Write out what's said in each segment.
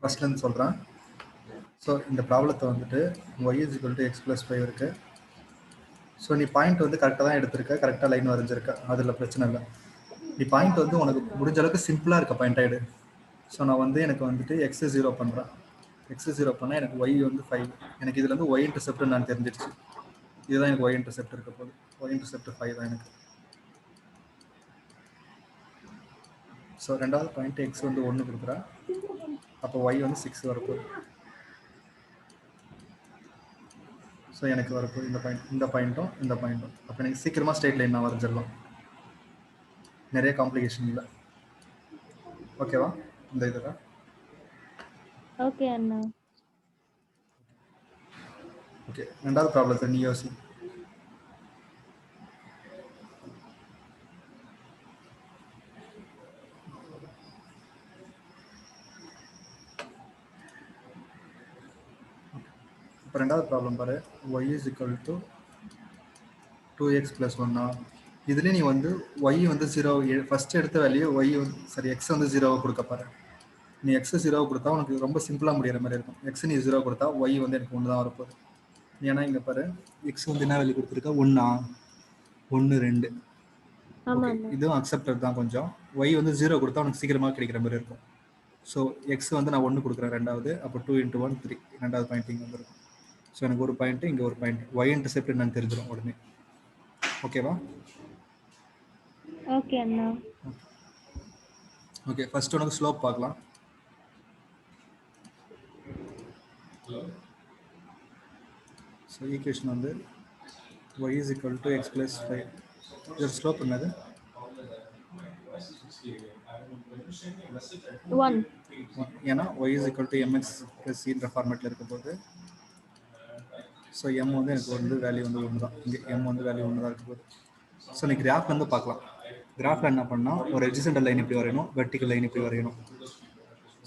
ஃபர்ஸ்ட்லேருந்து சொல்கிறேன். ஸோ இந்த ப்ராப்ளத்தை வந்துட்டு y is equal to x plus 5 இருக்கு. ஸோ நீ பாயிண்ட் வந்து கரெக்டாக தான் எடுத்திருக்க, கரெக்டாக லைன் வரைஞ்சிருக்க, அதில் பிரச்சனை இல்லை. நீ பாயிண்ட் வந்து உனக்கு முடிஞ்ச அளவுக்கு சிம்பிளாக இருக்க பாயிண்ட் ஆகிடு. ஸோ நான் வந்து எனக்கு வந்துட்டு எக்ஸ் 0 பண்ணுறேன். எக்ஸ் 0 பண்ணால் எனக்கு y வந்து 5. எனக்கு இதில் வந்து y இன்டர்செப்ட் நான் தெரிஞ்சிடுச்சு. இதுதான் எனக்கு y இன்டர்செப்ட் இருக்க போகுது. y இன்டர்செப்ட் 5 தான் எனக்கு. ஸோ ரெண்டாவது பாயிண்ட் எக்ஸ் வந்து 1 கொடுக்குறேன். அப்போ y வந்து 6 வரப்போகுது. ஸோ எனக்கு வரப்போகுது இந்த பாயிண்ட்டும். அப்போ எனக்கு சீக்கிரமாக ஸ்ட்ரெயிட் லைன் நான் வரைஞ்சிடலாம். நிறைய காம்ப்ளிகேஷன் இல்லை. ஓகேவா இந்த இதில்? ஓகே அண்ணா. ஓகே, ரெண்டாவது ப்ராப்ளத்தை நீ யோசி. இப்போ ரெண்டாவது ப்ராப்ளம் பாரு. y is equal to 2x plus 1. இதுலேயே நீ வந்து y வந்து 0 ஃபஸ்ட்டு எடுத்த வேல்யூ y சரி எக்ஸ் வந்து 0 கொடுக்க பாரு. நீ எக்ஸ் 0 கொடுத்தா உனக்கு ரொம்ப சிம்பிளாக முடிகிற மாதிரி இருக்கும். எக்ஸ் நீ 0 கொடுத்தா y வந்து எனக்கு 1 தான் வரப்போகுது. ஏன்னா இங்கே பாரு, எக்ஸ் வந்து என்ன வேல்யூ கொடுத்துருக்கா? 1 2. ஓகே, இதுவும் அக்செப்டட் தான். கொஞ்சம் y வந்து 0 கொடுத்தா உனக்கு சீக்கிரமாக கிடைக்கிற மாதிரி இருக்கும். ஸோ எக்ஸ் வந்து நான் 1 கொடுக்குறேன் ரெண்டாவது. அப்போ 2 × 1 3. ரெண்டாவது பாயிண்ட் இங்கே வந்துருக்கும். ஸோ எனக்கு ஒரு பாயிண்ட்டு, இங்கே ஒரு பாயிண்ட். y இன்டர்செப்ட் என்னன்னு தெரிஞ்சிடும் உடனே. ஓகேவா? ஓகே அண்ணா. ஓகே, ஃபர்ஸ்ட் உனக்கு ஸ்லோப் பார்க்கலாம். ஸோ ஈக்குவேஷன் வந்து y is equal to x plus 5. இதோட ஸ்லோப் என்னது? 1. ஏன்னா y is equal to mx plus c என்ற ஃபார்மேட்டில் இருக்க போது. ஸோ m வந்து எனக்கு வந்து வேல்யூ வந்து 1 தான். இங்கே m வந்து வேல்யூ 1 தான் இருக்க போது. ஸோ நீ கிராஃப் வந்து பார்க்கலாம். கிராஃபில் என்ன பண்ணால் ஒரு ஹரிசாண்டல் லைன் இப்படி வரையணும், வெர்டிக்கல் லைன் இப்படி வரையணும்.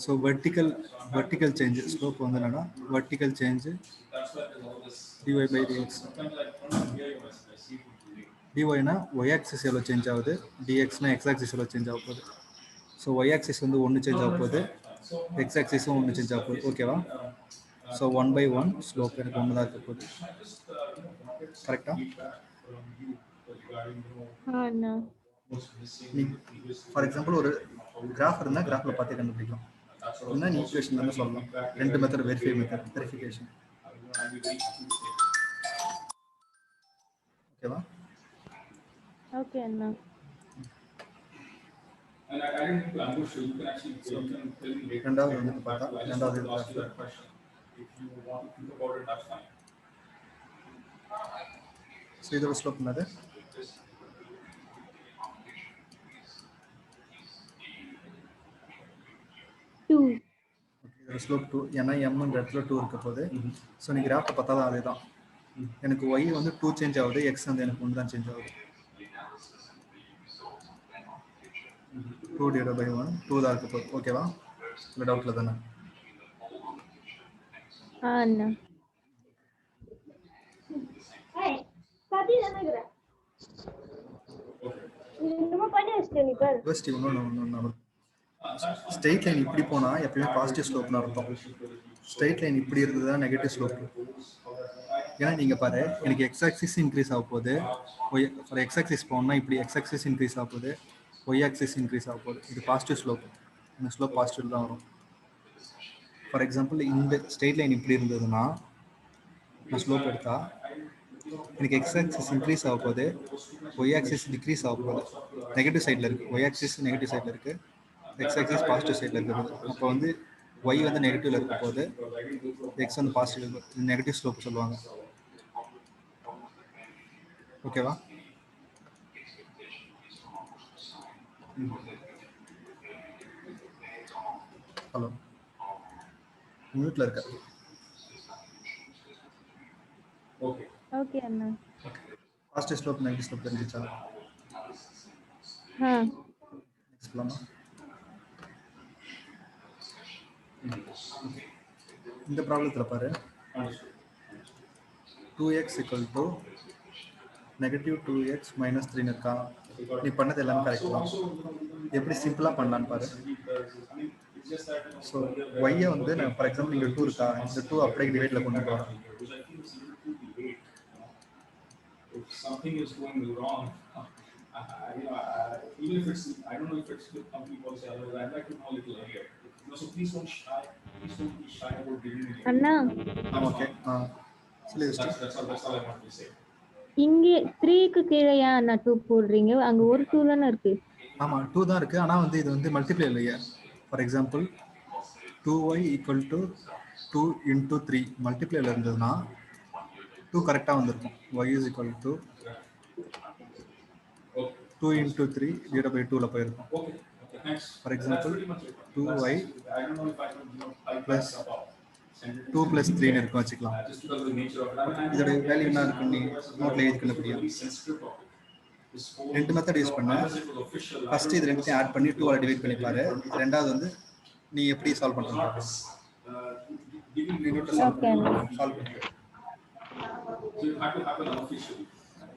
ஸோ வெர்டிக்கல் சேஞ்சு ஸ்லோப் வந்து என்னன்னா vertical change dy/dx. dyனா y axis எவ்வளோ சேஞ்ச் ஆகுது, dxனா x ஆக்சிஸ் எவ்வளோ சேஞ்ச் ஆக போகுது. ஸோ y ஆக்சிஸ் வந்து 1 சேஞ்ச் ஆக போகுது, x ஆக்சிஸும் 1 சேஞ்ச் ஆக போகுது. ஓகேவா? ஸோ 1/1 ஸ்லோப் எனக்கு 1 தான் இருக்க போகுது. கரெக்டா? ஃபார் எக்ஸாம்பிள் ஒரு கிராஃப் இருந்தால் கிராஃபில் பார்த்தே கண்டுபிடிக்கலாம். இல்லைன்னா நீ ஈக்குவேஷன் வந்து சொல்லலாம். ரெண்டு மெத்தட், வெரிஃபிகேஷன். ஓகேவா? ஓகே அண்ணா. ரெண்டாவது வந்து பார்த்தா ரெண்டாவது ஸோ இதோட ஸ்லோப் என்னது? இதோட ஸ்லோப் 2. ஏன்னா எம்ன்ற இடத்துல 2 இருக்க போது. ஸோ நீ கிராஃபை பார்த்தா தான் அதே தான். எனக்கு y வந்து 2 சேஞ்ச் ஆகுது, எக்ஸ் வந்து எனக்கு 1 தான் சேஞ்ச் ஆகுது. 2/1 2 தான் இருக்க போகுது. ஓகேவா? இல்லை டவுட்டில் தானே? அண்ணா. ஸ்ட்ரெயிட் லைன் இப்படி போனா எப்பயுமே பாசிட்டிவ் ஸ்லோப்னு அர்த்தம். ஸ்ட்ரெயிட் லைன் இப்படி இருந்ததுன்னா நெகட்டிவ் ஸ்லோப். ஏன்னா நீங்க பாரு, எனக்கு எக்ஸ் ஆக்சிஸ் இன்க்ரீஸ் ஆக போகுது, ஃபார் எக்ஸ் ஆக்சிஸ் போனா இப்படி எக்ஸ் ஆக்சிஸ் இன்க்ரீஸ் ஆக போகுது, ஒய் ஆக்சிஸ் இன்க்ரீஸ் ஆக போகுது. இது பாசிட்டிவ் ஸ்லோப். இந்த ஸ்லோப் பாசிட்டிவ் தான் வரும். ஃபார் எக்ஸாம்பிள் இந்த ஸ்ட்ரெயிட் லைன் இப்படி இருந்ததுன்னா நான் ஸ்லோப் எடுத்தா எனக்கு எக்ஸ் ஆக்சிஸ் இன்க்ரீஸ் ஆக போகுது, ஒய் ஆக்சிஸ் டிக்ரீஸ் ஆக போகுது. நெகட்டிவ் சைடில் இருக்குது, ஒய் ஆக்சிஸ் நெகட்டிவ் சைடில் இருக்குது, எக்ஸ் ஆக்சிஸ் பாசிட்டிவ் சைடில் இருக்குது. அப்போ வந்து ஒய் வந்து நெகட்டிவ்ல இருக்க போது, எக்ஸ் வந்து பாசிட்டிவ், நெகட்டிவ் ஸ்லோப் சொல்லுவாங்க. ஓகேவா? ஹலோ, மியூட்ல இருக்க. ஓகே அண்ணா. பாசிட்டிவ் ஸ்லோப் நெகட்டிவ் ஸ்லோப் தெரிஞ்சிச்சா? நெக்ஸ்ட் போலாமா? இந்த ப்ராப்ளத்தில் பாரு, 2x = -2x - 3 இருக்கா? நீ பண்ணது எல்லாமே கரெக்ட் தான். எப்படி சிம்பிளாக பண்ணலான்னு பாரு. ஸோ ஒய்யை வந்து நான் ஃபார் எக்ஸாம்பிள் இங்கே 2 இருக்கா, இந்த 2 அப்படியே டிவைடில் கொண்டு போகிறேன். Something is going wrong. Even if it's, I don't know if it's with company policy, otherwise I'd like to know a little earlier. So please don't be shy about giving me. Anna okay சொல்லி That's all I want to say. இங்கே 3க்கு கீழே ஏன் அண்ணா 2 போடுறீங்க? அங்க ஒரு 2 தானே இருக்கு. ஆமாம் 2 தான் இருக்குது, ஆனால் வந்து இது வந்து மல்டிப்ளை இல்லையா. For example 2y equal to 2 into 3 மல்டிப்ளைல இருந்ததுன்னா 2 கரெக்டாக வந்திருக்கும். y is equal to 2 into 3 divide by 2ல போயிருக்கும். For example 2y plus 2 plus 3ன்னு இருக்கும் வச்சுக்கலாம். இதோட வேல்யூ என்ன இருக்குன்னு நீ நோட்டில் எழுதிக்கல முடியும். 2 மெத்தட் யூஸ் பண்ண. ஃபர்ஸ்ட் இது ரெண்டுத்தையும் ஆட் பண்ணி 2 ஆல் டிவைட் பண்ணி பாரு. ரெண்டாவது வந்து நீ எப்படி சால்வ் பண்ணுறது சால்வ் பண்ணு. So it had to happen officially.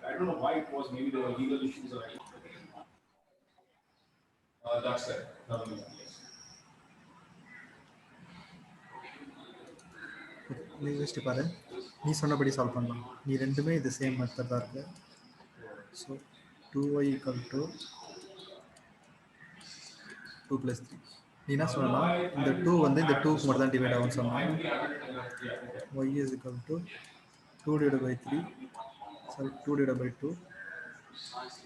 I don't know why it was. Maybe there were legal issues or that's it. Yes. நீ யோசிச்சு பாரு, நீ சொன்னபடி சால்வ் பண்ணலாம். நீ ரெண்டுமே இது சேம் மெத்தட் தான் இருக்கு. So 2y equal to 2 plus 3. நீ என்ன சொல்லலாம், இந்த 2 வந்து இந்த 2க்கு மட்டும் தான் டிவைட் ஆகும்னு சொன்னால் y is equal to 2 divided by 3, sorry 2 divided by 2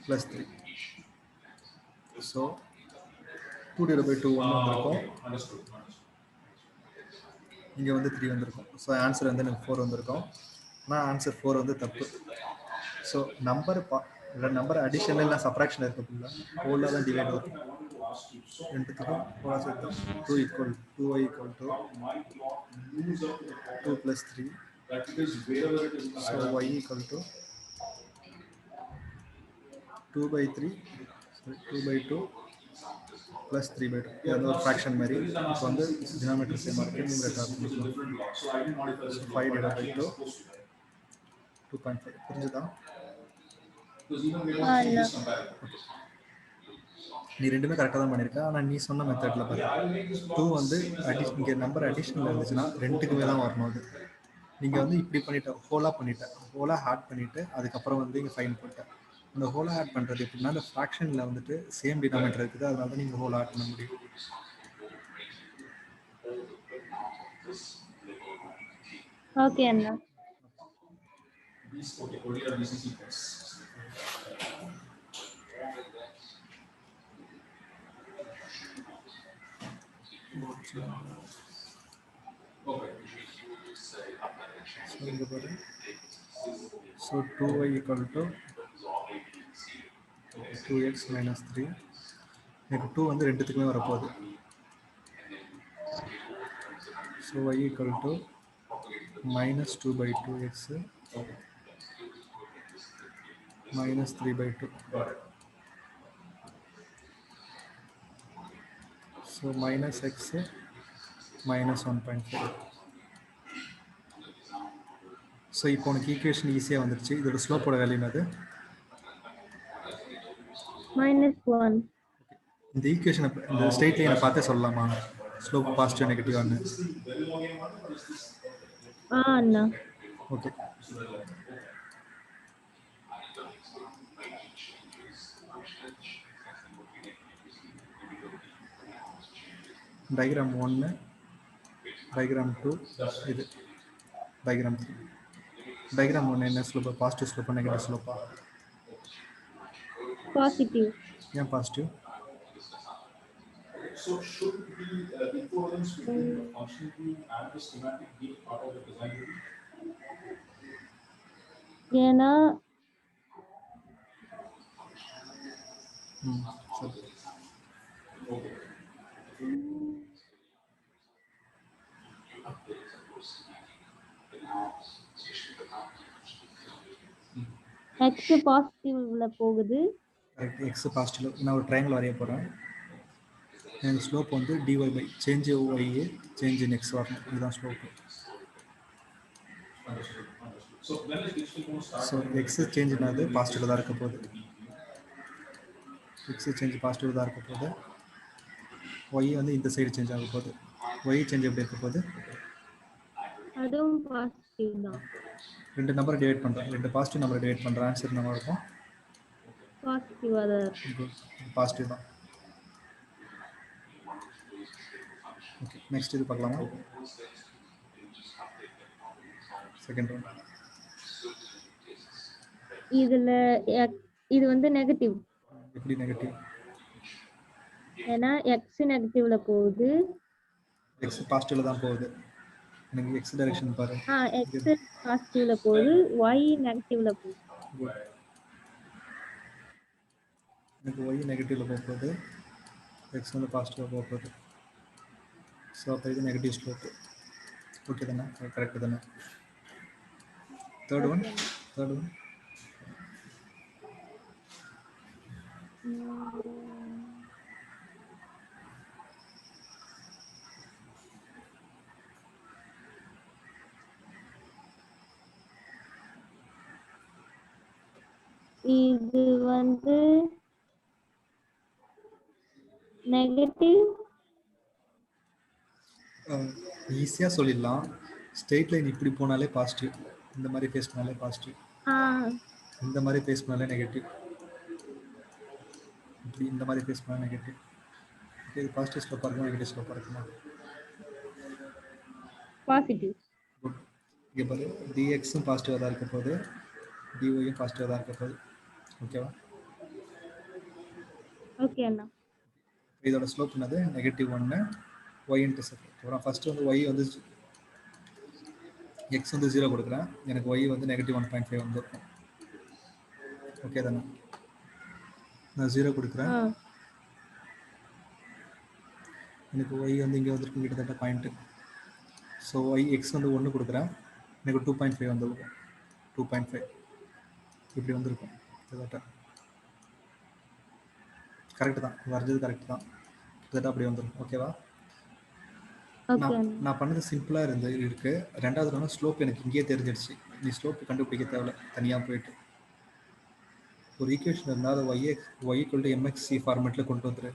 plus 3. So 2 divided by 2 1 வந்திருக்கும், இங்கே வந்து 3 வந்திருக்கும். ஸோ ஆன்சர் வந்து எனக்கு 4 வந்திருக்கும். ஆனால் ஆன்சர் 4 வந்து தப்பு. ஸோ நம்பர் அடிஷனில் இல்லை சப்ராக்ஷன் இருக்கக்குள்ள ஹோலாக தான் டிவைட் வரும். ரெண்டுத்துக்கும் ஹோலாக சேர்த்து 2 equal 2y equal to 2 plus 3. So y equal to 2 by 3, sorry 2 by 2 plus 3 by 2. இது வந்து ஒரு ஃப்ராக்ஷன் மாதிரி. இப்போ வந்து டினாமினேட்டர் சேமாக இருக்குது, நியூமரேட்டர் ஆட் பண்ணிக்கலாம். 5 divided by 2 2.5. புரிஞ்சுதா? நீ ரெண்டுமே கரெக்டாக தான் பண்ணியிருக்க. ஆனால் நீ சொன்ன மெத்தடில் பாரு 2 வந்து இங்கே நம்பர் அடிஷனில் இருந்துச்சுன்னா ரெண்டுக்குமே தான் வரணும். அது நீங்கள் வந்து இப்படி பண்ணிட்டேன், ஹோலாக ஆட் பண்ணிவிட்டு அதுக்கப்புறம் வந்து இங்கே ஃபைன் போட்டேன். அந்த ஹோலாக ஆட் பண்ணுறது எப்படின்னா அந்த ஃப்ராக்ஷனில் வந்துட்டு சேம் டினாமினேட்டர் இருக்குது, அதனால தான் நீங்கள் ஹோலாக ஆட் பண்ண முடியும். Okay Anna. So 2y equal to 2x minus 3. எனக்கு 2 வந்து ரெண்டுத்துக்குமே வரப்போகுது. So y equal to minus 2 by 2x minus 3 by 2. So minus x minus 1.5. So இப்போ உனக்கு ஈக்குவேஷன் ஈஸியாக வந்துடுச்சு. இதோட ஸ்லோப்போட வேல்யூ என்னது? -1. இந்த ஈக்குவேஷனை இந்த ஸ்ட்ரெயிட் லைனை பார்த்தே சொல்லலாமா ஸ்லோப் பாசிட்டிவ் நெகட்டிவானு? அண்ணா. ஓகே, டயக்ராம் 1, டயக்ராம் 2, இது டயக்ராம் 3. டயக்ராம் 1 என்ன ஸ்லோப்? பாசிட்டிவ் ஸ்லோப்பா நெகட்டிவ் ஸ்லோப்பா? பாசிட்டிவ். ஏன் positive? So should the equivalence between the function view and the schematic be part of the design review? ஏன்னா சரி. Okay. x பாசிட்டிவ்ல போகுது. Correct, x positive. நான் ஒரு ட்ரையாங்கிள் வரைய போகிறேன். எனக்கு ஸ்லோப் வந்து dy by change y change in x வரணும். இதுதான் ஸ்லோப்பு. ஸோ எக்ஸ் சேஞ்ச் என்னது? பாசிட்டிவ் தான் இருக்க போகுது. எக்ஸ் சேஞ்ச் பாசிட்டிவ் தான் இருக்க போகுது. ஒய் வந்து இந்த சைடு சேஞ்ச் ஆக போகுது. ஒய் சேஞ்ச் எப்படி இருக்க போகுது? அதுவும் பாசிட்டிவ் தான். ரெண்டு நம்பரை டிவைட் பண்ணுறேன், ரெண்டு பாசிட்டிவ் நம்பரை டிவைட் பண்ணுறேன், ஆன்சர் நம்ம இருக்கும் பாசிட்டிவா தான் இருக்கும். பாசிட்டிவ் தான். ஓகே, நெக்ஸ்ட் இது பார்க்கலாமா? Second one. இதுல இது வந்து நெகட்டிவ். எப்படி நெகட்டிவ்? ஏன்னா எக்ஸ் நெகட்டிவ்ல போகுது. எக்ஸ் பாசிட்டிவ்ல தான் போகுது. எனக்கு எக்ஸ் டைரக்ஷன் பாரு. எக்ஸ் பாசிட்டிவ்ல போகுது, ஒய் நெகட்டிவ்ல போகுது. எனக்கு ஒய் நெகட்டிவ்ல போக போகுது, எக்ஸ் வந்து பாசிட்டிவாக போக போகுது. ஸோ அப்போ இது நெகட்டிவ் ஸ்லோப்பு. ஓகே தானே? கரெக்டு தானே? Third one. இது வந்து நெகட்டிவ். ஈஸியாக சொல்லிடலாம். ஸ்ட்ரெயிட் லைன் இப்படி போனாலே பாசிட்டிவ், இந்த மாதிரி ஃபேஸ் பண்ணாலே பாசிட்டிவ், இந்த மாதிரி ஃபேஸ் பண்ணாலே நெகட்டிவ், இப்படி இந்த மாதிரி ஃபேஸ் பண்ணால் நெகட்டிவ். ஓகே, இது பாசிட்டிவ் ஸ்லோப்பாக இருக்குமா நெகட்டிவ் ஸ்லோப்பாக இருக்குமா? பாசிட்டிவ். குட். இங்கே பாரு, டிஎக்ஸும் பாசிட்டிவாக தான் இருக்க போகுது, டிஒயும் பாசிட்டிவாக தான் இருக்க போகுது. ஓகேவா? ஓகே அண்ணா. இதோட ஸ்லோப் என்னது? -1 ஒய் இன்டர்செப்ட். அப்புறம் ஃபர்ஸ்ட் வந்து ஒய் வந்து எக்ஸ் வந்து 0 கொடுக்குறேன், எனக்கு ஒய் வந்து -1.5 வந்துருக்கும். ஓகே தானே? நான் 0 கொடுக்குறேன், எனக்கு ஒய் வந்து இங்கே வந்துருக்கும் கிட்டத்தட்ட பாயிண்ட்டு. ஸோ ஒய் எக்ஸ் வந்து 1 கொடுக்குறேன், எனக்கு 2.5 வந்துருக்கும். 2.5 இப்படி வந்திருக்கும் கிட்டத்தட்ட. கரெக்டு தான், வரைஞ்சது கரெக்டு தான், கிட்டத்தட்ட அப்படி வந்துடும். ஓகேவா? நான் பண்ணது சிம்பிளாக இருக்கு. ரெண்டாவது வந்து ஸ்லோப் எனக்கு இங்கேயே தெரிஞ்சிடுச்சு. நீ ஸ்லோப் கண்டுபிடிக்க தேவையில்ல, தனியாக போயிட்டு ஒரு ஈக்குவேஷன் இருந்தால் அதை ஒய் ஈக்குவல் டு எம்எக்ஸ்சி ஃபார்மேட்டில் கொண்டு வந்துரு.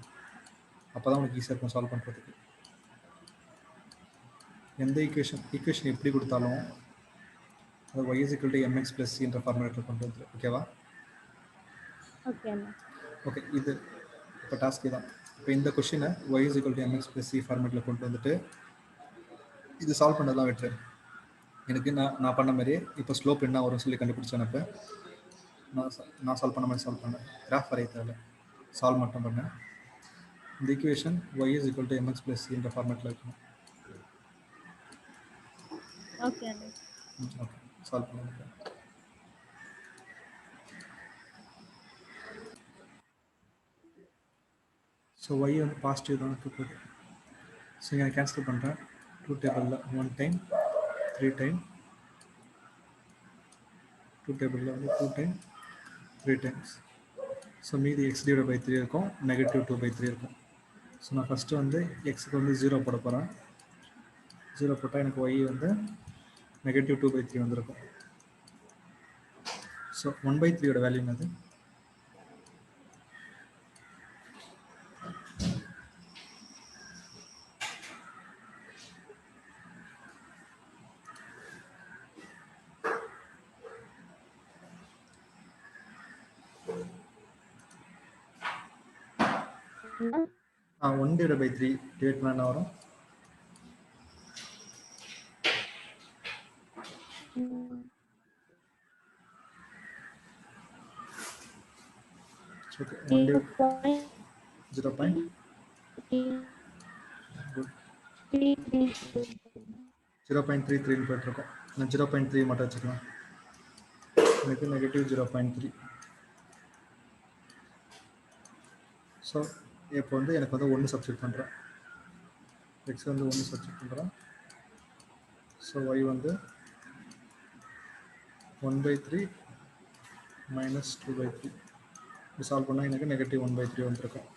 அப்போ தான் உனக்கு ஈஸியாக இருக்கும் சால்வ் பண்ணுறதுக்கு. எந்த ஈக்குவேஷன் எப்படி கொடுத்தாலும் அதை y is equal to m x plus சின்ற ஃபார்மேட்டில் கொண்டு வந்துரு. ஓகேவா? ஓகே, இது இப்போ டாஸ்க் தான். இப்போ இந்த கொஷினை y is equal to m x plus c ஃபார்மேட்டில் கொண்டு வந்துட்டு இது சால்வ் பண்ணலாம் விட்டுரு. எனக்கு நான் பண்ண மாதிரியே இப்போ ஸ்லோப் என்ன வரும்னு சொல்லி கண்டுபிடிச்சேன். இப்போ நான் சால்வ் பண்ண மாதிரி சால்வ் பண்ணேன். கிராஃப் வரைய தேவை, சால்வ் மட்டும் பண்ணேன். இந்த equation y is equal to m x plus சின்ற ஃபார்மேட்டில் இருக்கணும். ஓகே, சால்வ் பண்ணலாம். ஸோ ஒய் வந்து பாசிட்டிவ் தான் இருக்குது. ஸோ நான் கேன்சல் பண்ணுறேன். 2 டேபிளில் 1 டைம், 3 டைம், 2 டேபிளில் வந்து 2 டைம், 3 டைம்ஸ். ஸோ மீதி x/3 இருக்கும், -2/3 இருக்கும். ஸோ நான் ஃபஸ்ட்டு வந்து எக்ஸுக்கு வந்து 0 போட போகிறேன். 0 போட்டால் எனக்கு ஒய் வந்து -2/3 வந்திருக்கும். ஸோ 1/3 வேல்யூ என்னது? ஆ 1/3 டிவைட் பண்ணால் என்ன வரும்? ஓகே, 0.33 போயிட்டுருக்கோம். நான் 0.3 மட்டும் வச்சுக்கலாம். எனக்கு -0.3. ஸோ இப்போ வந்து எனக்கு வந்து 1 சப்ஸ்டியூட் பண்ணுறேன், எக்ஸ் வந்து 1 சப்ஸ்டியூட் பண்ணுறேன். ஸோ ஒய் வந்து 1/3 -2/3. இது சால்வ் பண்ணால் எனக்கு -1/3 வந்துருக்கும்.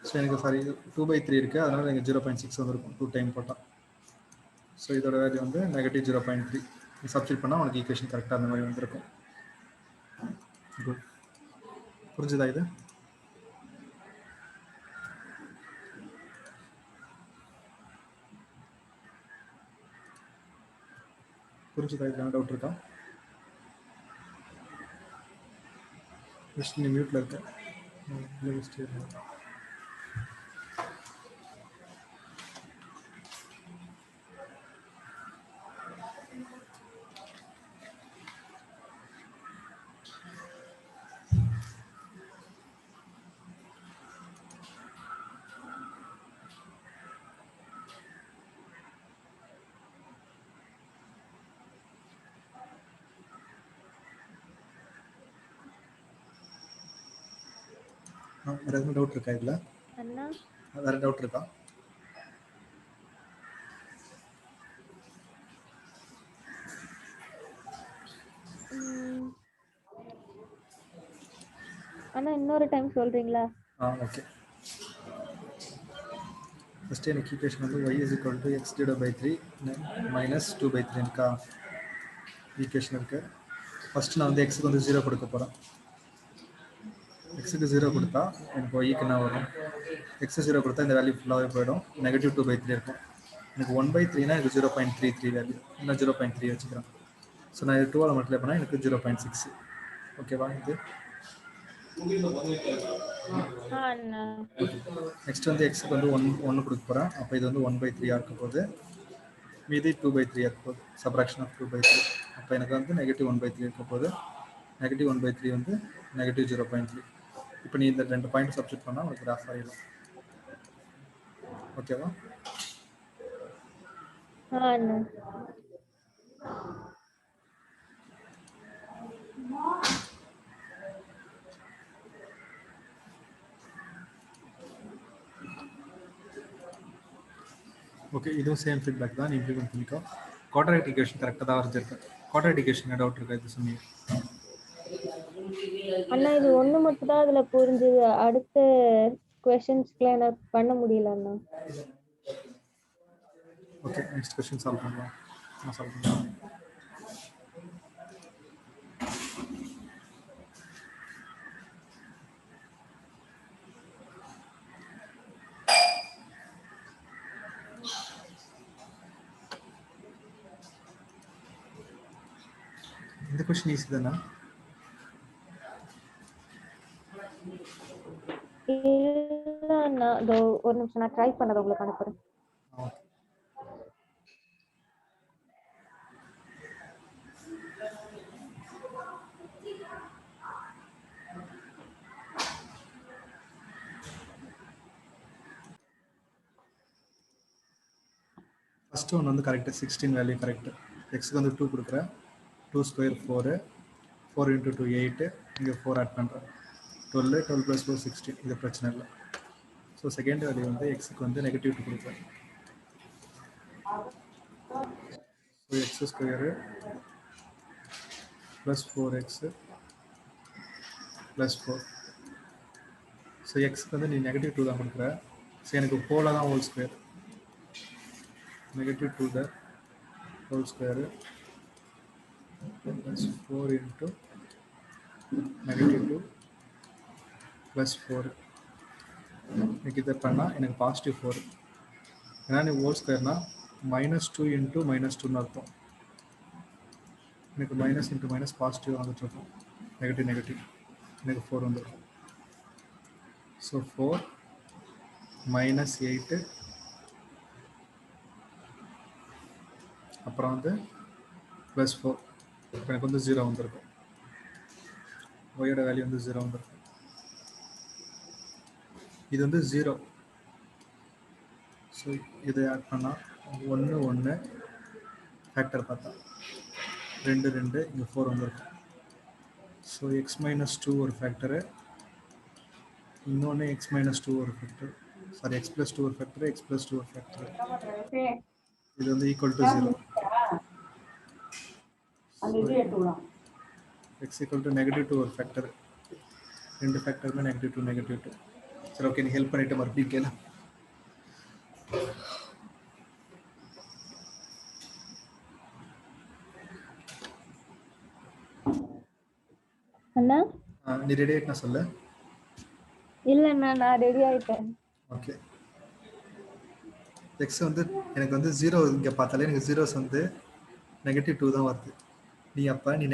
ஸோ எனக்கு சாரி 2/3 இருக்குது, அதனால் எனக்கு 0.6 வந்துருக்கும் 2 டைம் போட்டால். ஸோ இதோட வேல்யூ வந்து -0.3. சப்ஸ்டியூட் பண்ணால் உனக்கு ஈக்குவேஷன் கரெக்டாக அந்த மாதிரி வந்துருக்கும். குட். புரிஞ்சுதா இது? புரிஞ்சுதா? இதெல்லாம் டவுட் இருக்கா? ஜஸ்ட் நீ மியூட்டில் இருக்க. வேறு எதுவும் டவுட் இருக்கா இதில்? அண்ணா வேறு டவுட் இருக்கா? அண்ணா இன்னொரு டைம் சொல்றீங்களா? ஓகே. ஃபஸ்ட்டு எனக்கு ஈக்குவேஷன் வந்து y is equal to x divided by 3 minus 2/3 இருக்கா ஈக்குவேஷன் இருக்குது. ஃபஸ்ட்டு நான் வந்து எக்ஸுக்கு வந்து 0 கொடுக்க போகிறேன். எக்ஸுக்கு 0 கொடுத்தா எனக்கு ஒய்க்கு என்ன வரும்? எக்ஸு 0 கொடுத்தா இந்த வேல்யூ ஃபுல்லாகவே போயிடும். -2/3 இருக்கும். எனக்கு 1/3னா எனக்கு 0.33 வேல்யூ. இன்னும் 0.3 வச்சுக்கிறேன். ஸோ நான் இது 2ஆல் மல்டிப்ளை பண்ணால் எனக்கு 0.6. ஓகேவா? இது அண்ணா நெக்ஸ்ட் வந்து எக்ஸுக்கு வந்து 1 கொடுக்க போகிறேன். அப்போ இது வந்து 1/3 இருக்க போகுது. மீதி 2/3 இருக்க போகுது. Subtraction of 2/3. அப்போ எனக்கு வந்து -1/3 இருக்க போகுது. -1/3 வந்து -0.3. இப்போ நீ இந்த 2 பாயிண்ட் சப்ஸ்டிட் பண்ணால் உங்களுக்கு கிராஃப் ஆகிடும். ஓகேவா? அண்ணா ஓகே, இதுவும் சேம் ஃபீட்பேக் தான். நீ இம்ப்ளிமெண்ட் பண்ணிக்கோ. குவாட்ராட்டிக் ஈக்குவேஷன் கரெக்டாக தான் வரைஞ்சிருக்கு. குவாட்ராட்டிக் ஈக்குவேஷன் டவுட் இருக்கா? இது சொன்னீங்க. அண்ணா இது ஒண்ணு மட்டும் தான் அதுல புரிஞ்சுது. அடுத்த கொஸ்டின்ஸ்க்குலாம் எனக்கு பண்ண முடியல அண்ணா. ஓகே, நெக்ஸ்ட் கொஸ்டின் சால்வ் பண்ணலாம். நான் சால்வ் பண்ணுறேன். இந்த கொஸ்டின் ஈஸி தானே? இல்ல அண்ணா, இதோ ஒரு நிமிஷம் நான் ட்ரை பண்ணதை உங்களுக்கு அனுப்புறேன். ஓகே. ஃபஸ்ட்டு ஒன்று வந்து கரெக்டு. 16 value correct. எக்ஸுக்கு வந்து 2 கொடுக்குறேன். 2 ஸ்கொயர் 4. 4 × 2 8. இங்கே 4 ஆட் பண்ணுறேன். 12. 12 + 4 16. இது பிரச்சனை இல்லை. ஸோ செகண்ட் வேல்யூ வந்து எக்ஸுக்கு வந்து -2 கொடுக்குறேன். So X square plus 4x plus 4. So எக்ஸுக்கு வந்து நீ -2 தான் கொடுக்குற. ஸோ எனக்கு போல தான் whole square. -2 the whole square plus 4 × -2 plus 4. எனக்கு இதை பண்ணால் எனக்கு +4. ஏன்னா நீ ஹோல் ஸ்கொயர்னா -2 × -2ன்னு அர்த்தம். எனக்கு மைனஸ் இன்ட்டு மைனஸ் பாசிட்டிவ் வந்துட்டுருக்கும். நெகட்டிவ் எனக்கு 4 வந்துருக்கும். ஸோ 4 -8 அப்புறம் வந்து +4. இப்போ எனக்கு வந்து 0 வந்துருக்கும். ஒயோட வேல்யூ வந்து 0 வந்துருக்கும். இது வந்து 0. ஸோ இதை ஆட் பண்ணால் 1 1 ஃபேக்டர் பார்த்தா 2 2 இங்கே 4 வந்துருக்கும். ஸோ x-2 ஒரு ஃபேக்டரு, இன்னொன்று x-2 ஒரு ஃபேக்டர், சாரி x+2 ஒரு ஃபேக்டர், x+2 ஒரு ஃபேக்டர். இது வந்து equal to 0. x equal to -2 ஒரு ஃபேக்டர். 2 ஃபேக்டருமே -2 சரி, ஓகே. நீ ஹெல்ப் பண்ணிட்டு மறுபடியும் கேளு. அண்ணா நீ ரெடி ஆகிட்டா சொல்லு. இல்லைண்ணா நான் ரெடி ஆயிட்டேன். ஓகே. எக்ஸ் வந்து எனக்கு வந்து 0 இங்கே பார்த்தாலே எனக்கு ஜீரோஸ் வந்து நெகட்டிவ் 2 தான் வருது. நீ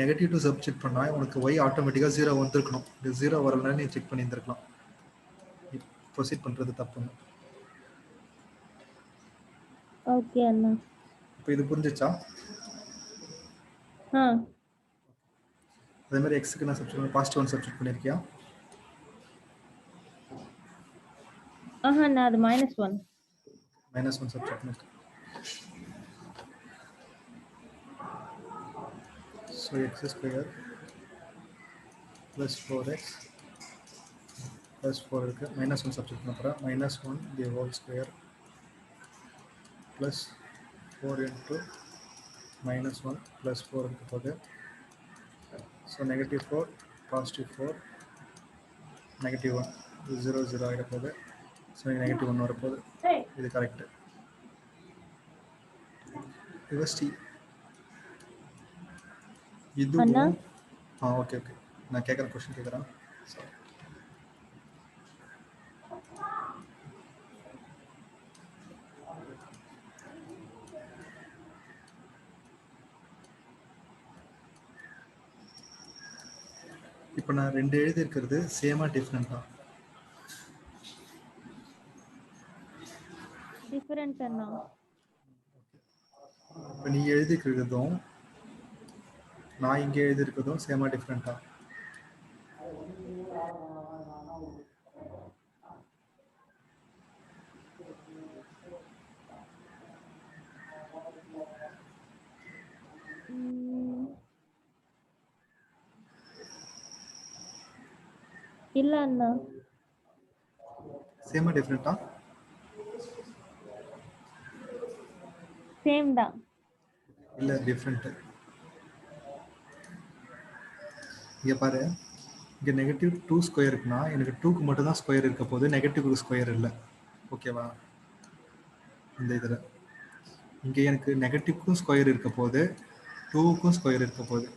நெகட்டிவ் 2 சப்ஸ்டிட் பண்ணா உனக்கு y ஆட்டோமேட்டிக்கா 0 வந்திருக்கணும். இது 0 வரலன்னா நீ செக் பண்ணியிருந்திருக்கலாம். நீ ப்ரொசீட் பண்றது தப்புன்னு. ஓகே அண்ணா. இப்போ இது புரிஞ்சிச்சா? அதே மாதிரி எக்ஸுக்கு நான் சப்ஸ்டிட் பாசிட்டிவ் 1 சப்ஸ்டிட் பண்ணியிருக்கியா? அண்ணா அது -1. -1 சப்ஸ்டிட் பண்ணியிருக்கேன். So x square plus 4x plus 4 இருக்குது. -1 சப்ஸ்டிட் பண்ண போகிறேன். -1 the whole square plus 4 into -1 plus 4 இருக்க போகுது. ஸோ -4 +4 -1 இது 0 0 ஆகிட போகுது. ஸோ -1 வரப்போகுது. இது கரெக்டு. யுவஸ்டி அண்ணா இதுவும் ஓகே நான் கேட்குற கொஸ்டின் கேட்குறேன். இப்போ நான் 2 எழுதியிருக்கிறது சேமா டிஃப்ரெண்டா? டிஃபரண்ட் அண்ணா. இப்போ நீ எழுதிக்கிறதும் நான் இங்கே எழுதியிருக்கிறதும் சேமா டிஃப்ரெண்டா? இல்ல அண்ணா. சேமா டிஃப்ரெண்டா? சேம் தான். இல்லை டிஃப்ரெண்ட்டு. இங்கே பாரு, இங்கே -2 ஸ்கொயர் இருக்குன்னா எனக்கு 2க்கு மட்டும் தான் ஸ்கொயர் இருக்க போது, நெகட்டிவ்க்கு ஸ்கொயர் இல்லை. ஓகேவா? இந்த இதில் இங்கே எனக்கு நெகட்டிவ்க்கும் ஸ்கொயர் இருக்க போது, 2க்கும் ஸ்கொயர் இருக்க போகுது.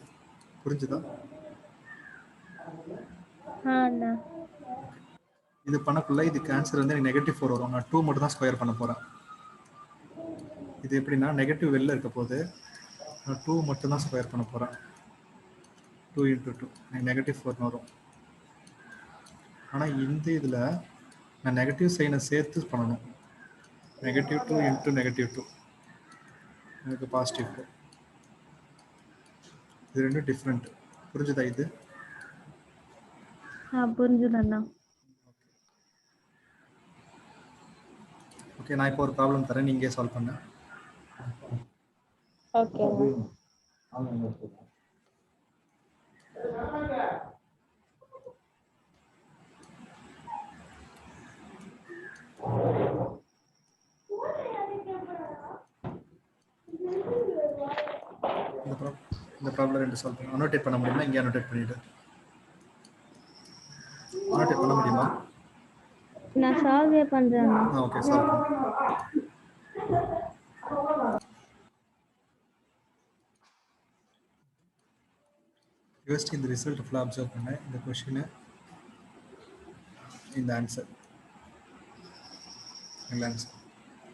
புரிஞ்சுதா? அண்ணா. இது பண்ணக்குள்ள இதுக்கு ஆன்சர் வந்து எனக்கு -4 வரும். நான் 2 மட்டும் தான் ஸ்கொயர் பண்ண போகிறேன். இது எப்படின்னா நெகட்டிவ் வெளில இருக்க போது நான் 2 மட்டும் தான் ஸ்கொயர் பண்ண போகிறேன். 2 × 2 எனக்கு -4 வரும். ஆனால் இந்த இதில் நான் நெகட்டிவ் சைனை சேர்த்து பண்ணணும். -2 × -2 எனக்கு +2. இது ரெண்டும் டிஃப்ரெண்ட். புரிஞ்சுதா இது? புரிஞ்சுது அண்ணா. ஓகே, நான் இப்போ ஒரு ப்ராப்ளம் தரேன், நீங்க சால்வ் பண்ண. ஓகே அண்ணா. இந்த ப்ராப்ளம் 2 சால்வ் பண்ண. அனோட்டேட் பண்ண முடியுமா? இங்கே அனோட்டேட் பண்ணிவிடு. அனோட்டேட் பண்ண முடியுமா? நான் சால்வே பண்றேன். ஓகே, சால்வ் பண்ணு. யோசிச்சு இந்த ரிசல்ட் ஃபுல்லாக அப்சர்வ் பண்ண. இந்த கொஷினு, இந்த ஆன்சர்,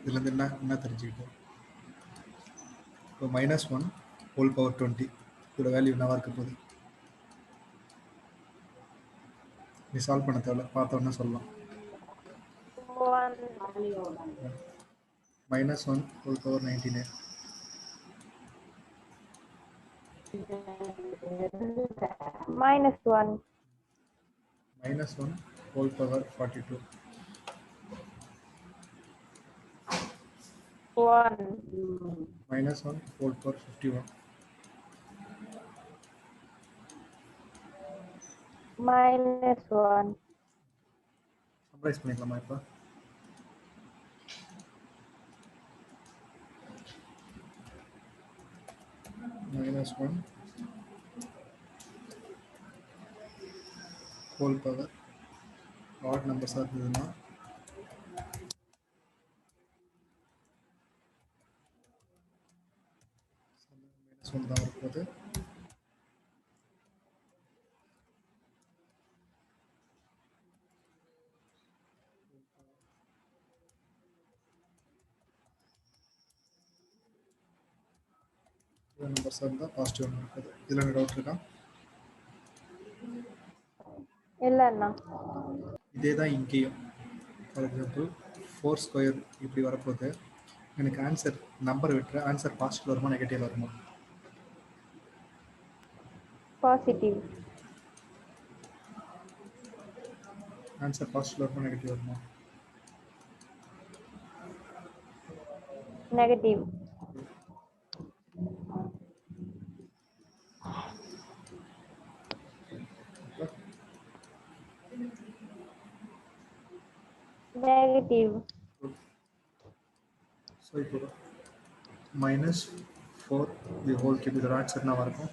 இதுலேருந்து என்ன தெரிஞ்சுக்கிட்டோம்? இப்போ -1 ஹோல் பவர் 20 இதோட வேல்யூ என்னவா இருக்க போகுது? நீ சால்வ் பண்ண தேவையில்ல, பார்த்தோன்னா சொல்லலாம். -1 whole power 99 -1 -1 whole power 42 1 -1 whole power 51 -1 summarise பண்ணிக்கலாமா? இப்போ -1 ஹோல் பவர் ஆட் நம்பர்ஸாக இருந்ததுன்னா -1 தான் வரப்போகுது. நம்பர்ஸ் இருந்தால் பாசிட்டிவ் நடக்குது. இதில் என்ன டவுட் இருக்கா? இல்ல அண்ணா. இதே தான் இங்கேயும். ஃபார் எக்ஸாம்பிள் 4 ஸ்கொயர் இப்படி வரப்போகுது. எனக்கு ஆன்சர் நம்பர் விட்டுற ஆன்சர் பாசிட்டிவ் வருமா நெகட்டிவ் வருமா? பாசிட்டிவ். ஆன்சர் பாசிட்டிவ் வருமா நெகட்டிவ் வருமா? நெகட்டிவ். நெகட்டிவ். ஸோ இப்போ -4 தி ஹோல் கியூப் இதோட ஆன்சர் என்னவா இருக்கும்?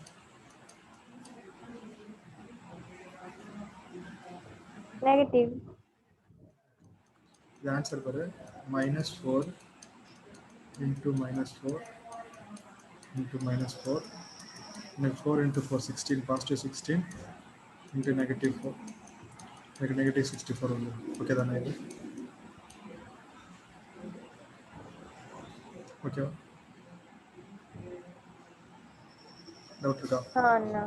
நெகட்டிவ். இது ஆன்சர் பாரு, -4 into -4 into -4 எனக்கு 4 into 4 16 பாசிட்டிவ் 16 into -4 எனக்கு -64 வந்து ஓகே தானே? இது ஓகேவா? டவுட் இருக்கா? அண்ணா.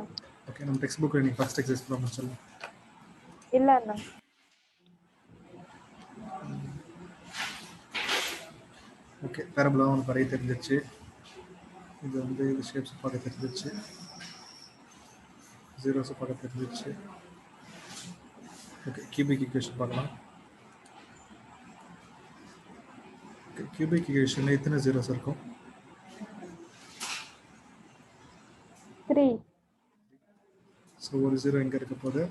ஓகே, நம்ம டெக்ஸ்ட் புக்கில் நீங்கள் ஃபஸ்ட் எக்ஸசைஸ் ப்ராப்ளம் சொல்லலாம். இல்ல அண்ணா. ஓகே, பேரபுளாக ஒன்று வரைய தெரிஞ்சிச்சு. இது வந்து இது ஷேப்ஸ் பார்க்க தெரிஞ்சிச்சு, ஜீரோஸை பார்க்க தெரிஞ்சிச்சு. ஓகே, கியூபிக் ஈக்குவேஷன் பார்க்கலாம். கியூபிக் ஈக்குவேஷனில் எத்தனை ஜீரோஸ் இருக்கும்? 3. ஸோ ஒரு ஜீரோ எங்கே இருக்க போகுது,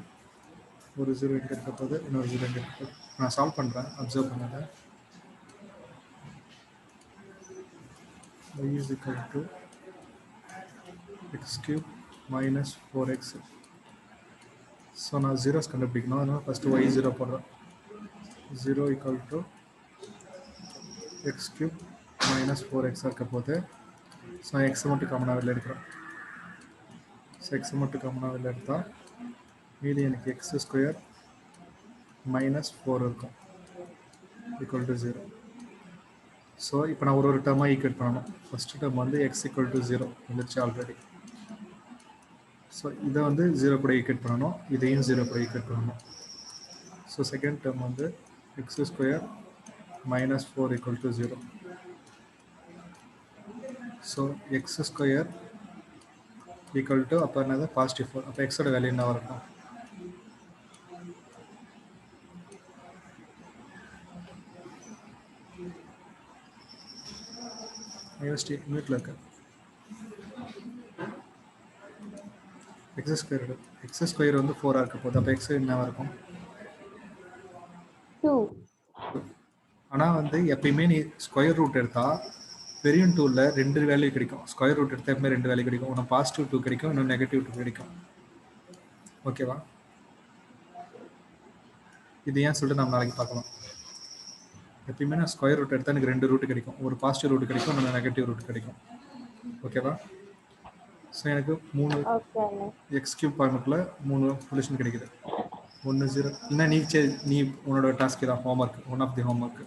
ஒரு ஜீரோ எங்கே இருக்க போகுது, இன்னொரு ஜீரோ எங்கே இருக்க போகுது. நான் சால்வ் பண்ணுறேன், அப்சர்வ் பண்ணதை. y is equal to x cube minus 4x. So நான் ஜீரோஸ் கண்டுபிடிக்கணும். அதனால் ஃபஸ்ட்டு y ஜீரோ போடுறேன். 0 equal to x cube minus 4x இருக்க போது. ஸோ எக்ஸ் மட்டும் காமனாக வெளில எடுக்கிறேன். ஸோ எக்ஸ் மட்டும் காமனாக வெளில எடுத்தால் மீதி எனக்கு எக்ஸ் ஸ்கொயர் மைனஸ் 4 இருக்கும் ஈக்குவல் டு 0. ஸோ இப்போ நான் ஒரு டேர்மாக ஈக்குவேட் பண்ணணும். ஃபஸ்ட்டு டேர்ம் வந்து எக்ஸ் ஈக்குவல் டு 0 வந்துருச்சு ஆல்ரெடி. ஸோ இதை வந்து 0 கூட ஈக்குவேட் பண்ணணும், இதையும் 0 கூட ஈக்குவேட் பண்ணணும். ஸோ செகண்ட் டேர்ம் வந்து X square minus 4 equal to 0. So X square equal to அப்போ என்னது பாசிட்டிவ் 4. அப்போ எக்ஸோட வேல்யூ என்ன இருக்கும்? யூனிவர்சிட்டி மியூட்டில் இருக்கு. எக்ஸ் ஸ்கொயர் வந்து 4 இருக்க போகுது. அப்போ எக்ஸ் என்னவா இருக்கும்? 2. ஆனால் வந்து எப்பயுமே நீ ஸ்கொயர் ரூட் எடுத்தால் பெரிய டூவில் 2 வேல்யூ கிடைக்கும். ஸ்கொயர் ரூட் எடுத்தால் எப்பவுமே 2 வேல்யூ கிடைக்கும். ஒன்று பாசிட்டிவ் 2 கிடைக்கும், இன்னும் நெகட்டிவ் 2 கிடைக்கும். ஓகேவா? இது ஏன் சொல்லிட்டு நம்ம நாளைக்கு பார்க்கலாம். எப்பயுமே நான் ஸ்கொயர் ரூட் எடுத்தால் எனக்கு 2 ரூட் கிடைக்கும். ஒரு பாசிட்டிவ் ரூட் கிடைக்கும், இன்னொன்று நெகட்டிவ் ரூட் கிடைக்கும். ஓகேவா? ஸோ எனக்கு 3 எக்ஸ் கியூப் ஃபார்முக்குள்ள 3 சொல்யூஷன் கிடைக்குது. 1 0 இல்லைன்னா நீ உன்னோட டாஸ்க் தான், homework, one of the homework.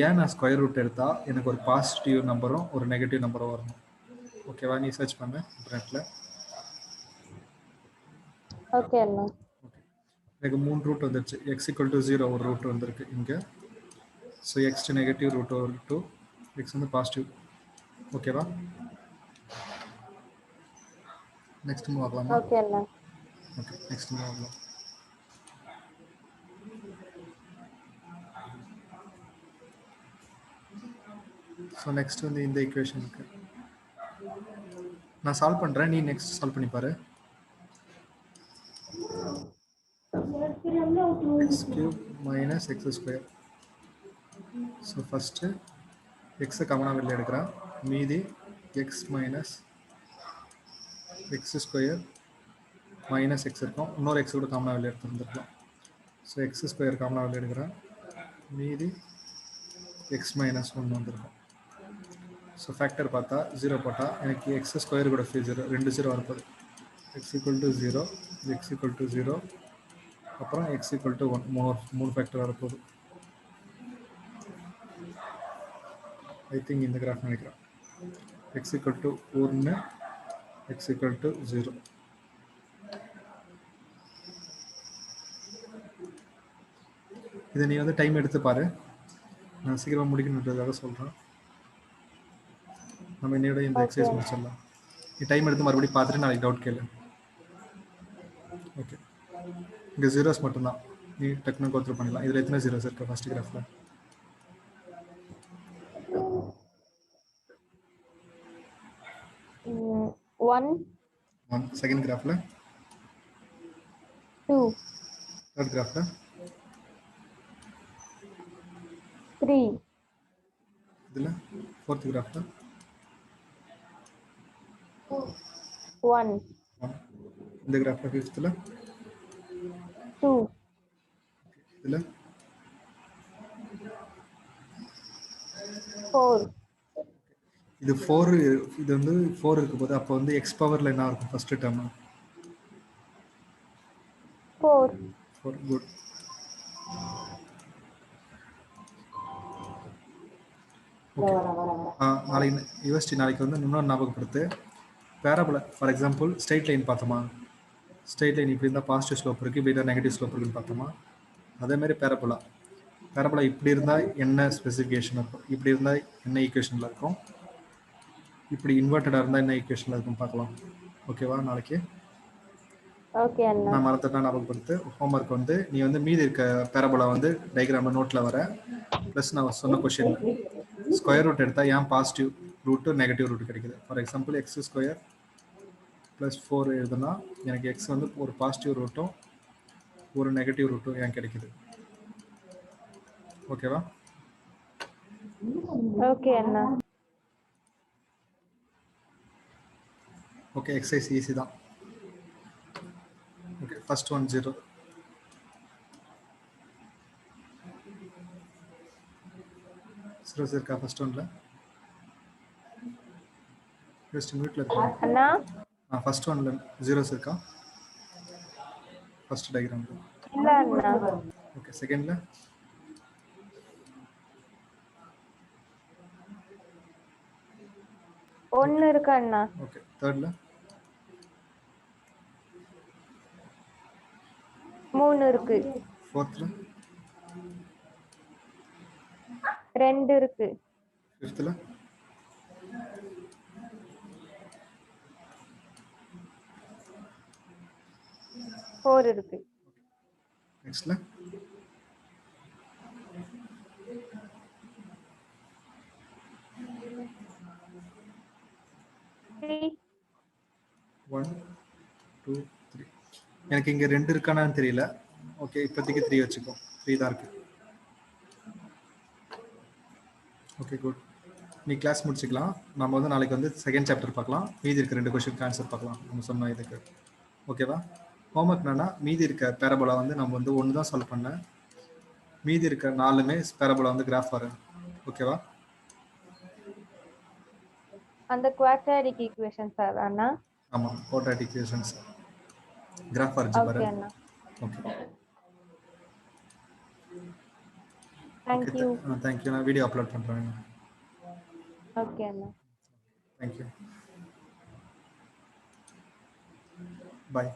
ஏன் நான் ஸ்கொயர் ரூட் எடுத்தால் எனக்கு ஒரு பாசிட்டிவ் நம்பரும் ஒரு நெகட்டிவ் நம்பரும் வரணும். ஓகேவா? நீ சர்ச் பண்ண இன்டர்நெட்டில். ஓகே அண்ணா. எனக்கு 3 ரூட் வந்துருச்சு. எக்ஸ் ஈக்குவல் டு 0 ஒரு ரூட் வந்திருக்கு இங்கே. ஸோ எக்ஸ் நெகட்டிவ் ரூட் ஒரு 2, எக்ஸ் வந்து பாசிட்டிவ். ஓகேவா? நெக்ஸ்ட் மூவ் ஆகலாமா? ஓகே அண்ணா. ஓகே, நெக்ஸ்ட் மூவ் ஆகலாம். ஸோ நெக்ஸ்ட் வந்து இந்த ஈக்குவேஷனுக்கு நான் சால்வ் பண்ணுறேன், நீ நெக்ஸ்ட் சால்வ் பண்ணி பாரு. X cube minus X square. So first எக்ஸை காமனாக வெளில எடுக்கிறேன், மீதி X minus X square minus X இருக்கும். இன்னொரு எக்ஸ் கூட காமனாக வெளில எடுத்துருந்துருக்கலாம். ஸோ எக்ஸ் ஸ்கொயர் காமனாக வெளில எடுக்கிறேன், மீதி எக்ஸ் மைனஸ் 1 வந்திருக்கும். ஸோ ஃபேக்டர் பார்த்தா 0 போட்டால் எனக்கு எக்ஸ் ஸ்கொயர் கூட 0, 2 0 வரப்போகுது. X equal to 0, X equal to 0, அப்புறம் எக்ஸ் ஈக்குவல் டு 1, 3 ஃபேக்டர் வரப்போகுது. ஐ திங்க் இந்த கிராஃப் நினைக்கிறேன். x equal to 1 x equal to 0. இதை நீ வந்து டைம் எடுத்து பாரு, நான் சீக்கிரமாக முடிக்கணுன்றதுக்காக சொல்கிறேன். நம்ம இன்னையோட இந்த Okay. எக்ஸசைஸ் முடிச்சிடலாம். நீ டைம் எடுத்து மறுபடியும் பார்த்துட்டு நாளைக்கு டவுட் கேளு. ஓகே, இங்கே ஜீரோஸ் மட்டும்தான், நீ டக்குன்னு கோத்ரூ பண்ணிடலாம். இதில் எத்தனை ஜீரோஸ் இருக்கு ஃபர்ஸ்ட் கிராஃபில்? 1 1. செகண்ட் கிராஃபில்? 2 தேர்ட் கிராஃபில்? 3 இதில் ஃபோர்த் கிராஃபில்? 1 1. இந்த கிராஃபில் ஃபிஃப்த்தில்? 2 இதில் 4 இது 4. இது வந்து 4 இருக்க போது அப்போ வந்து எக்ஸ் பவரில் என்ன இருக்கும் ஃபர்ஸ்ட் டேர்ம்? 4 4. குட். ஓகே, நாளைக்கு யூஎஸ்டி நாளைக்கு வந்து இன்னொரு ஞாபகப்படுத்து. Parabola for example straight line பார்த்தோமா, ஸ்ட்ரைட் லைன் இப்படி இருந்தால் பாசிட்டிவ் ஸ்லோப் இருக்குது, இப்படி இருந்தால் நெகட்டிவ் ஸ்லோப் இருக்குன்னு பார்த்தோமா. அதேமாதிரி பேரபோலா இப்படி இருந்தால் என்ன ஸ்பெசிஃபிகேஷன் இருக்கும், இப்படி இருந்தால் என்ன ஈக்குவேஷனில் இருக்கும், இப்படி இன்வெர்ட்டடாக இருந்தால் என்ன ஈக்குவேஷனில் இருக்கும் பார்க்கலாம். ஓகேவா? நாளைக்கு ஓகே அண்ணா. நான் மறந்துட்டா ஞாபகப்படுத்து. ஹோம்ஒர்க் வந்து நீ வந்து மீதி இருக்க பேரபோலா வந்து டயக்ராமில் நோட்டில் வர, ப்ளஸ் நான் சொன்ன கொஷின் ஸ்கொயர் ரூட் எடுத்தால் ஏன் பாசிட்டிவ் ரூட்டு நெகட்டிவ் ரூட் கிடைக்குது. For example X square plus 4 எழுதுனா எனக்கு எக்ஸ் வந்து ஒரு பாசிட்டிவ் ரூட்டும் ஒரு நெகட்டிவ் ரூட்டும் ஏன் கிடைக்குது. ஓகேவா? ஓகே அண்ணா. ஓகே, எக்ஸசைஸ் ஈஸி தான். Okay, first one 0. ஜீரோஸ் இருக்கா ஃபர்ஸ்ட் ஒன்ல? ஜஸ்ட் மினிட்ல இருக்கா? அண்ணா ஃபர்ஸ்ட் ஒன்ல ஜீரோஸ் இருக்கா ஃபர்ஸ்ட் டயக்ராம்ல? இல்ல அண்ணா. ஓகே, செகண்ட்ல? ஒன்னு இருக்கு அண்ணா. ஓகே, தேர்ட்ல? 3 இருக்கு. ஃபோர்த்ல? 2 இருக்கு. ஃபிஃப்த்ல? 4 இருக்கு. நெக்ஸ்ட்ல? ஒன் 2 3. எனக்கு இங்க 2 இருக்கானான்னு தெரியல. ஓகே, இப்போதைக்கு 3 வச்சுக்கோ. 3 தான் இருக்கு. Okay, good. நீ கிளாஸ் முடிச்சுக்கலாம். நம்ம வந்து நாளைக்கு வந்து செகண்ட் சாப்டர் பார்க்கலாம். மீதி இருக்க 2 கொஸ்டினுக்கு ஆன்சர் பார்க்கலாம் நம்ம சொன்ன இதுக்கு. ஓகேவா? ஹோம்ஒர்க் என்னன்னா, மீதி இருக்க பேரபோலா வந்து நம்ம வந்து 1 தான் சால்வ் பண்ணேன். மீதி இருக்க 4மே பேரபோலா வந்து கிராஃப் வரும். ஓகேவா? அந்த குவாட்ராடிக் ஈக்குவேஷன்ஸ் அண்ணா. ஆமா, குவாட்ராட்டிக் ஈக்குவேஷன்ஸ் கிராஃப் வரைஞ்சு பாரு. ஓகே அண்ணா. Okay, Thank you. Thank you. நான் வீடியோ அப்லோட் பண்றேன். Okay Anna. Thank you. Bye.